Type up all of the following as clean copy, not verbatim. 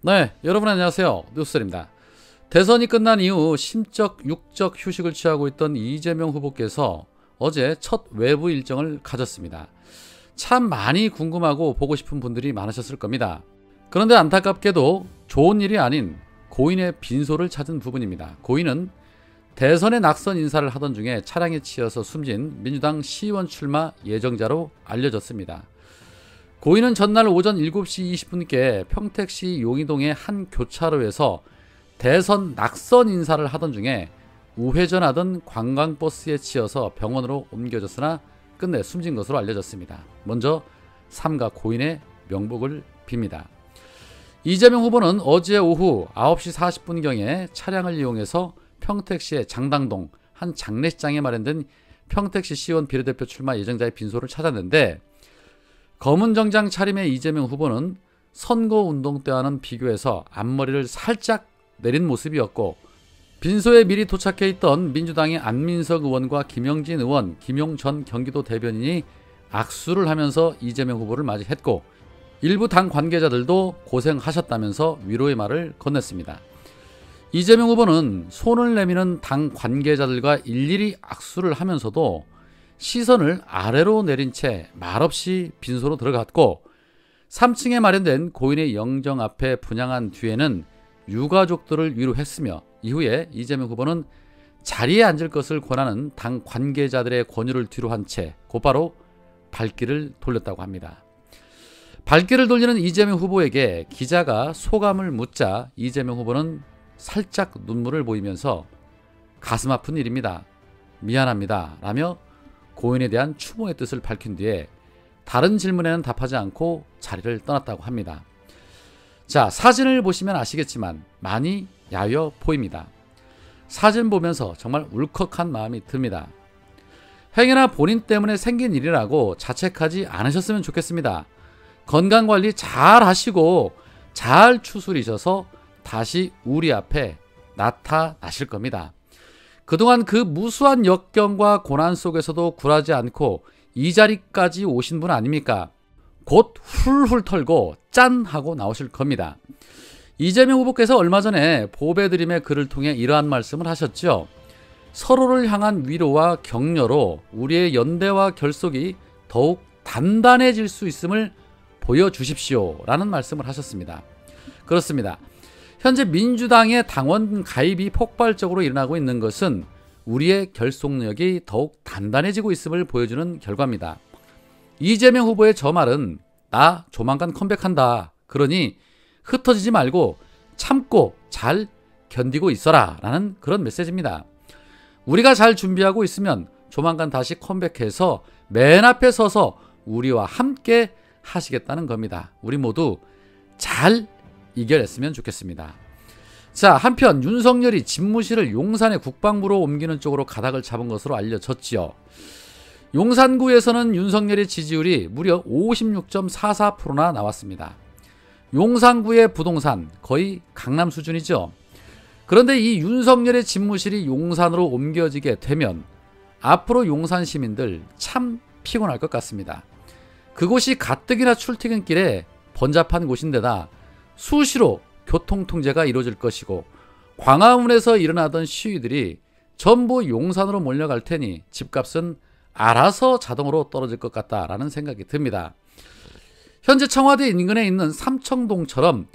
네, 여러분 안녕하세요. 뉴스입니다. 대선이 끝난 이후 심적, 육적 휴식을 취하고 있던 이재명 후보께서 어제 첫 외부 일정을 가졌습니다. 참 많이 궁금하고 보고 싶은 분들이 많으셨을 겁니다. 그런데 안타깝게도 좋은 일이 아닌 고인의 빈소를 찾은 부분입니다. 고인은 대선에 낙선 인사를 하던 중에 차량에 치여서 숨진 민주당 시의원 출마 예정자로 알려졌습니다. 고인은 전날 오전 7시 20분께 평택시 용의동의 한 교차로에서 대선 낙선 인사를 하던 중에 우회전하던 관광버스에 치여서 병원으로 옮겨졌으나 끝내 숨진 것으로 알려졌습니다. 먼저 삼가 고인의 명복을 빕니다. 이재명 후보는 어제 오후 9시 40분경에 차량을 이용해서 평택시의 장당동 한 장례식장에 마련된 평택시 시의원 비례대표 출마 예정자의 빈소를 찾았는데, 검은 정장 차림의 이재명 후보는 선거운동 때와는 비교해서 앞머리를 살짝 내린 모습이었고, 빈소에 미리 도착해 있던 민주당의 안민석 의원과 김영진 의원, 김용 전 경기도 대변인이 악수를 하면서 이재명 후보를 맞이했고, 일부 당 관계자들도 고생하셨다면서 위로의 말을 건넸습니다. 이재명 후보는 손을 내미는 당 관계자들과 일일이 악수를 하면서도 시선을 아래로 내린 채 말없이 빈소로 들어갔고, 3층에 마련된 고인의 영정 앞에 분향한 뒤에는 유가족들을 위로했으며, 이후에 이재명 후보는 자리에 앉을 것을 권하는 당 관계자들의 권유를 뒤로 한 채 곧바로 발길을 돌렸다고 합니다. 발길을 돌리는 이재명 후보에게 기자가 소감을 묻자 이재명 후보는 살짝 눈물을 보이면서 가슴 아픈 일입니다, 미안합니다 라며 고인에 대한 추모의 뜻을 밝힌 뒤에 다른 질문에는 답하지 않고 자리를 떠났다고 합니다. 자, 사진을 보시면 아시겠지만 많이 야여 보입니다. 사진 보면서 정말 울컥한 마음이 듭니다. 행여나 본인 때문에 생긴 일이라고 자책하지 않으셨으면 좋겠습니다. 건강관리 잘 하시고 잘 추스리셔서 다시 우리 앞에 나타나실 겁니다. 그동안 그 무수한 역경과 고난 속에서도 굴하지 않고 이 자리까지 오신 분 아닙니까? 곧 훌훌 털고 짠 하고 나오실 겁니다. 이재명 후보께서 얼마 전에 보배드림의 글을 통해 이러한 말씀을 하셨죠. 서로를 향한 위로와 격려로 우리의 연대와 결속이 더욱 단단해질 수 있음을 보여주십시오 라는 말씀을 하셨습니다. 그렇습니다. 현재 민주당의 당원 가입이 폭발적으로 일어나고 있는 것은 우리의 결속력이 더욱 단단해지고 있음을 보여주는 결과입니다. 이재명 후보의 저 말은 나 조만간 컴백한다, 그러니 흩어지지 말고 참고 잘 견디고 있어라 라는 그런 메시지입니다. 우리가 잘 준비하고 있으면 조만간 다시 컴백해서 맨 앞에 서서 우리와 함께 하시겠다는 겁니다. 우리 모두 잘 이겨냈으면 좋겠습니다. 자, 한편 윤석열이 집무실을 용산의 국방부로 옮기는 쪽으로 가닥을 잡은 것으로 알려졌지요. 용산구에서는 윤석열의 지지율이 무려 56.44%나 나왔습니다. 용산구의 부동산 거의 강남 수준이죠. 그런데 이 윤석열의 집무실이 용산으로 옮겨지게 되면 앞으로 용산 시민들 참 피곤할 것 같습니다. 그곳이 가뜩이나 출퇴근길에 번잡한 곳인데다 수시로 교통통제가 이루어질 것이고, 광화문에서 일어나던 시위들이 전부 용산으로 몰려갈 테니 집값은 알아서 자동으로 떨어질 것 같다라는 생각이 듭니다. 현재 청와대 인근에 있는 삼청동처럼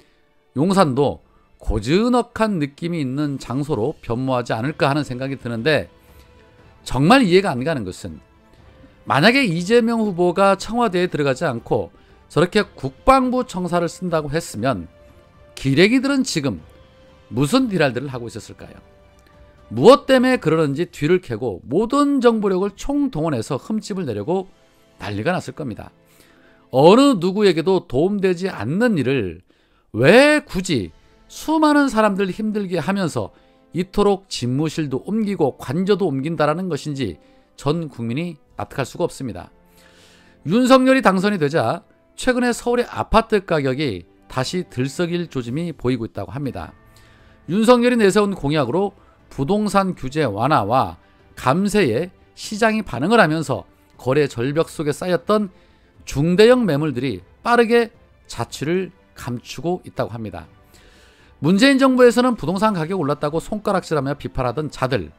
용산도 고즈넉한 느낌이 있는 장소로 변모하지 않을까 하는 생각이 드는데, 정말 이해가 안 가는 것은 만약에 이재명 후보가 청와대에 들어가지 않고 저렇게 국방부 청사를 쓴다고 했으면 기레기들은 지금 무슨 디랄들을 하고 있었을까요? 무엇 때문에 그러는지 뒤를 캐고 모든 정보력을 총동원해서 흠집을 내려고 난리가 났을 겁니다. 어느 누구에게도 도움되지 않는 일을 왜 굳이 수많은 사람들 힘들게 하면서 이토록 집무실도 옮기고 관저도 옮긴다라는 것인지 전 국민이 납득할 수가 없습니다. 윤석열이 당선이 되자 최근에 서울의 아파트 가격이 다시 들썩일 조짐이 보이고 있다고 합니다. 윤석열이 내세운 공약으로 부동산 규제 완화와 감세에 시장이 반응을 하면서 거래 절벽 속에 쌓였던 중대형 매물들이 빠르게 자취를 감추고 있다고 합니다. 문재인 정부에서는 부동산 가격 올랐다고 손가락질하며 비판하던 자들,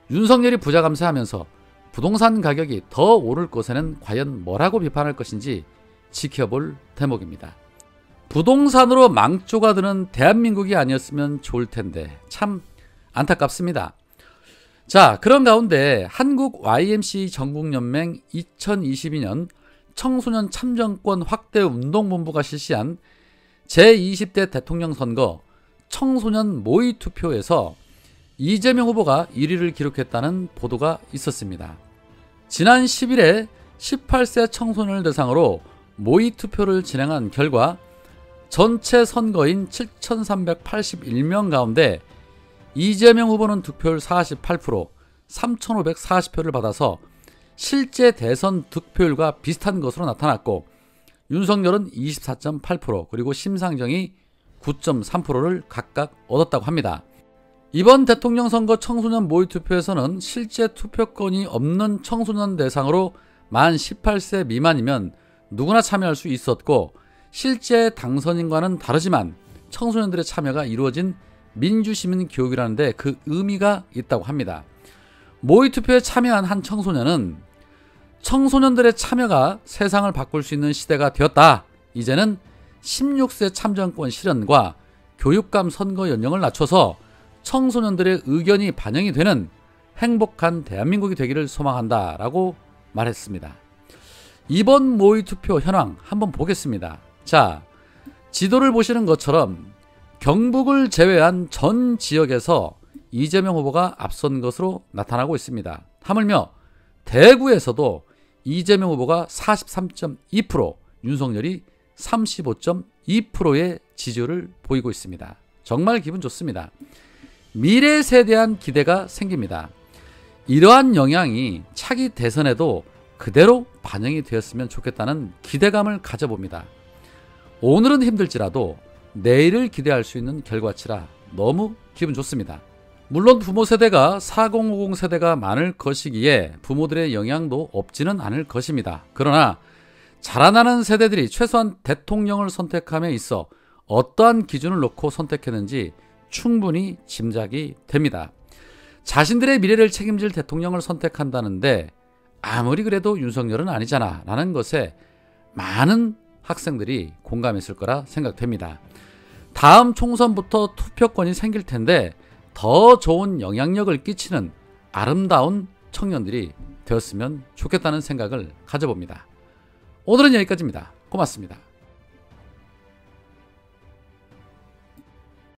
윤석열이 부자 감세하면서 부동산 가격이 더 오를 것에는 과연 뭐라고 비판할 것인지 지켜볼 대목입니다. 부동산으로 망조가 드는 대한민국이 아니었으면 좋을 텐데 참 안타깝습니다. 자, 그런 가운데 한국 YMCA 전국연맹 2022년 청소년 참정권 확대 운동본부가 실시한 제20대 대통령 선거 청소년 모의 투표에서 이재명 후보가 1위를 기록했다는 보도가 있었습니다. 지난 10일에 18세 청소년을 대상으로 모의 투표를 진행한 결과 전체 선거인 7,381명 가운데 이재명 후보는 득표율 48%, 3,540표를 받아서 실제 대선 득표율과 비슷한 것으로 나타났고 윤석열은 24.8%, 그리고 심상정이 9.3%를 각각 얻었다고 합니다. 이번 대통령 선거 청소년 모의투표에서는 실제 투표권이 없는 청소년 대상으로 만 18세 미만이면 누구나 참여할 수 있었고, 실제 당선인과는 다르지만 청소년들의 참여가 이루어진 민주시민 교육이라는데 그 의미가 있다고 합니다. 모의투표에 참여한 한 청소년은 청소년들의 참여가 세상을 바꿀 수 있는 시대가 되었다. 이제는 16세 참정권 실현과 교육감 선거 연령을 낮춰서 청소년들의 의견이 반영이 되는 행복한 대한민국이 되기를 소망한다 라고 말했습니다. 이번 모의투표 현황 한번 보겠습니다. 자, 지도를 보시는 것처럼 경북을 제외한 전 지역에서 이재명 후보가 앞선 것으로 나타나고 있습니다. 하물며 대구에서도 이재명 후보가 43.2%, 윤석열이 35.2%의 지지율을 보이고 있습니다. 정말 기분 좋습니다. 미래에 대한 기대가 생깁니다. 이러한 영향이 차기 대선에도 그대로 반영이 되었으면 좋겠다는 기대감을 가져봅니다. 오늘은 힘들지라도 내일을 기대할 수 있는 결과치라 너무 기분 좋습니다. 물론 부모 세대가 4050 세대가 많을 것이기에 부모들의 영향도 없지는 않을 것입니다. 그러나 자라나는 세대들이 최소한 대통령을 선택함에 있어 어떠한 기준을 놓고 선택했는지 충분히 짐작이 됩니다. 자신들의 미래를 책임질 대통령을 선택한다는데 아무리 그래도 윤석열은 아니잖아 라는 것에 많은 학생들이 공감했을 거라 생각됩니다. 다음 총선부터 투표권이 생길 텐데 더 좋은 영향력을 끼치는 아름다운 청년들이 되었으면 좋겠다는 생각을 가져봅니다. 오늘은 여기까지입니다. 고맙습니다.